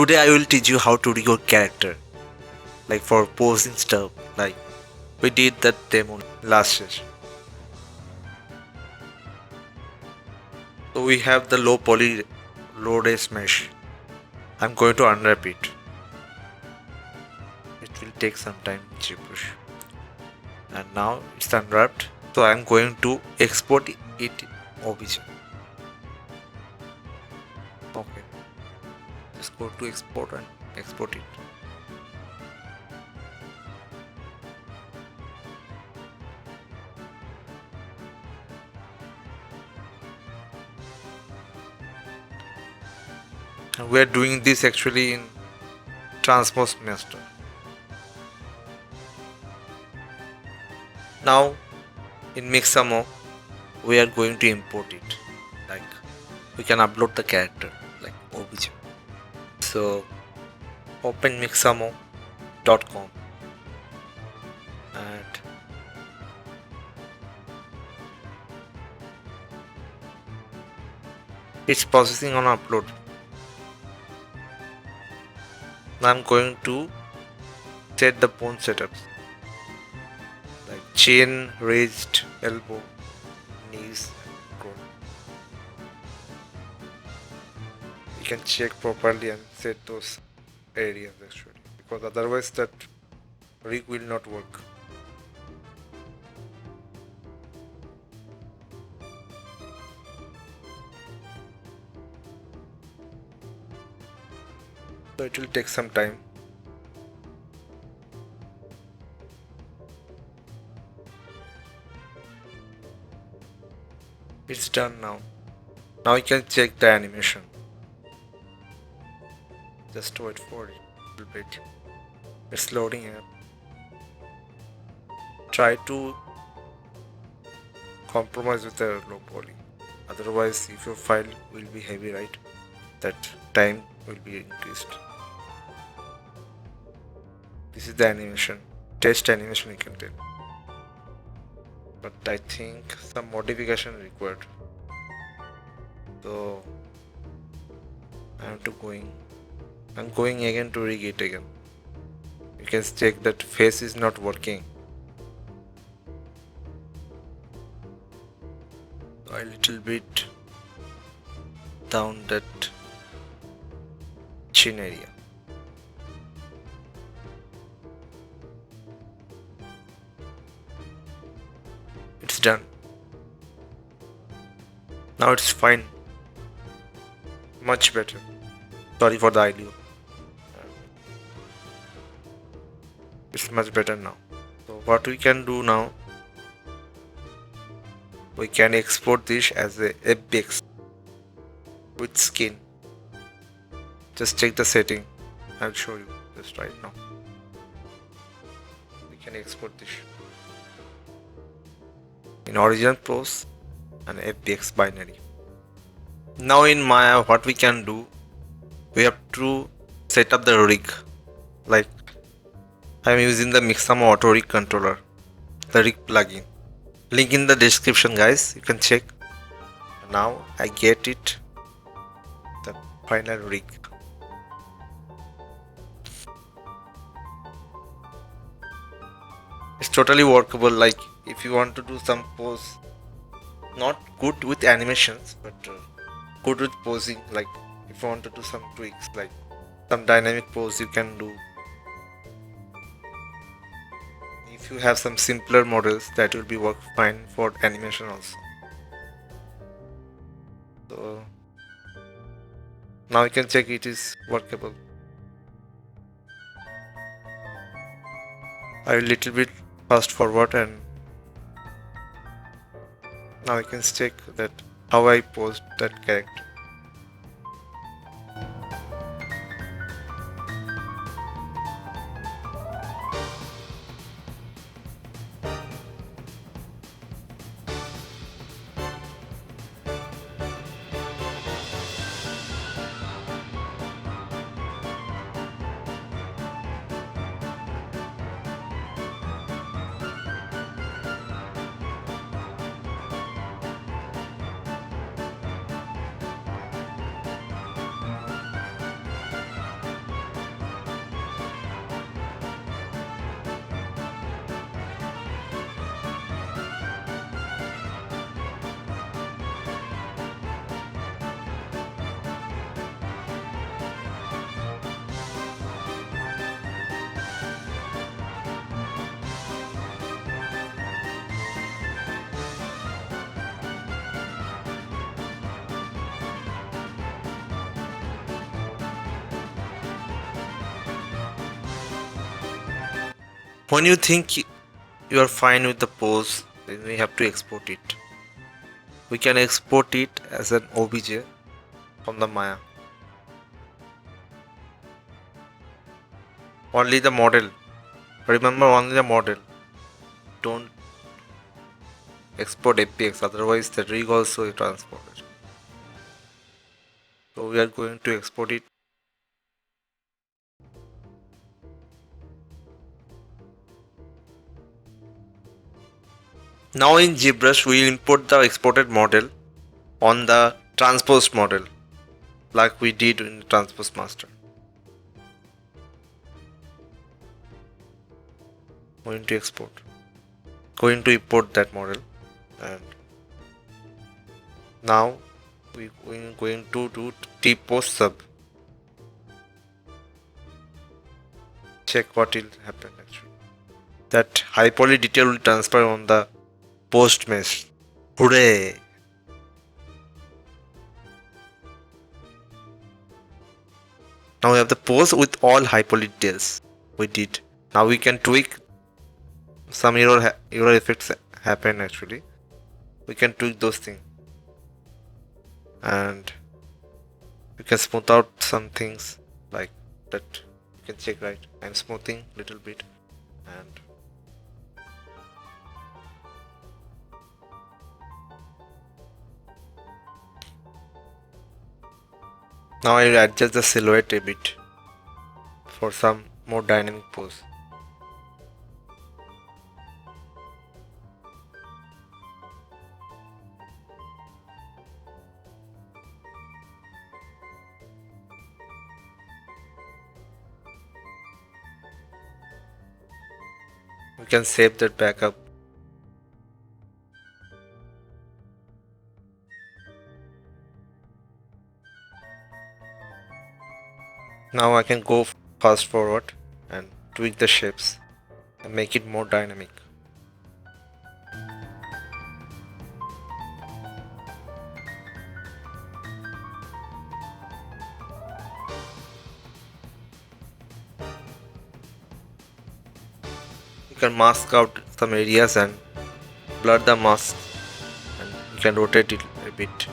today I will teach you how to rig your character, like for posing stuff, like we did that demo last session. So we have the low poly low res mesh. I'm going to unwrap it. It will take some time, Zbrush. And now it's unwrapped. So I'm going to export it OBJ. Okay. Just go to export and export it. And we are doing this actually in Transpose master. Now in Mixamo we are going to import it. Like we can upload the character like OBJ. So open mixamo.com and it's processing on upload. Now I'm going to set the bone setups like chin, raised elbow, knees, groin. You can check properly and set those areas actually, because otherwise that rig will not work. So it will take some time. It's done now. Now you can check the animation. Just wait for it a little bit. It's loading here. Try to compromise with the low poly. Otherwise, if your file will be heavy, right, that time will be increased. This is the animation, test animation you can tell. But I think some modification required. So I'm going again to rig it again. You can check that face is not working. A little bit down that chin area. It's done. Now it's fine. Much better. Sorry for the ILU. It's much better now. So what we can do now, we can export this as a FBX with skin. Just check the setting. I'll show you just right now. We can export this in original pose and FBX binary. Now in Maya, what we can do, we have to set up the rig. Like I'm using the Mixamo auto rig controller, the rig plugin. Link in the description, guys. You can check. Now I get it, the final rig. It's totally workable. Like if you want to do some pose, not good with animations, but good with posing. Like if you want to do some tweaks, like some dynamic pose, you can do. If you have some simpler models, that will be work fine for animation also. So now you can check it is workable. I will little bit fast forward, and now you can check that how I posed that character. When you think you are fine with the pose, then we have to export it. We can export it as an OBJ from the Maya. Only the model. Remember, only the model. Don't export FPX, otherwise the rig also is transported. So we are going to export it. Now in Zbrush we import the exported model on the Transpose model like we did in Transpose master. Going to export. Going to import that model, and now we are going to do T-post sub. Check what will happen actually. That high poly detail will transfer on the post mesh. Hooray! Now we have the pose with all high poly details. We did. Now we can tweak some error effects happen actually. We can tweak those things, and you can smooth out some things like that. You can check, right? I'm smoothing little bit, and now I will adjust the silhouette a bit for some more dynamic pose. We can save that backup. Now I can go fast forward and tweak the shapes and make it more dynamic. You can mask out some areas and blur the mask, and you can rotate it a bit.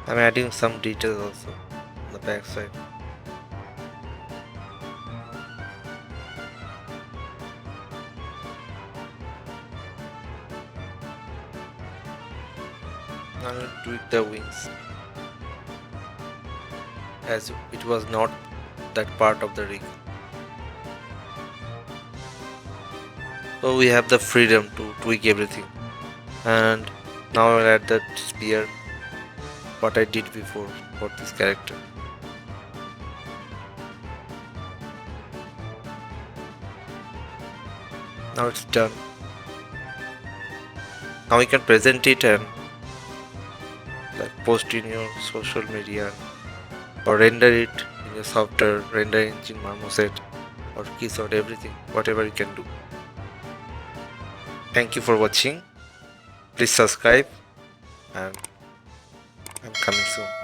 I'm adding some details also on the back side. Now I will tweak the wings, as it was not that part of the rig. So we have the freedom to tweak everything. And now I will add that spear, what I did before for this character. Now it's done. Now you can present it and like post in your social media, or render it in your software, render engine, marmoset, or keysort, everything, whatever you can do. Thank you for watching. Please subscribe, and I'm coming soon.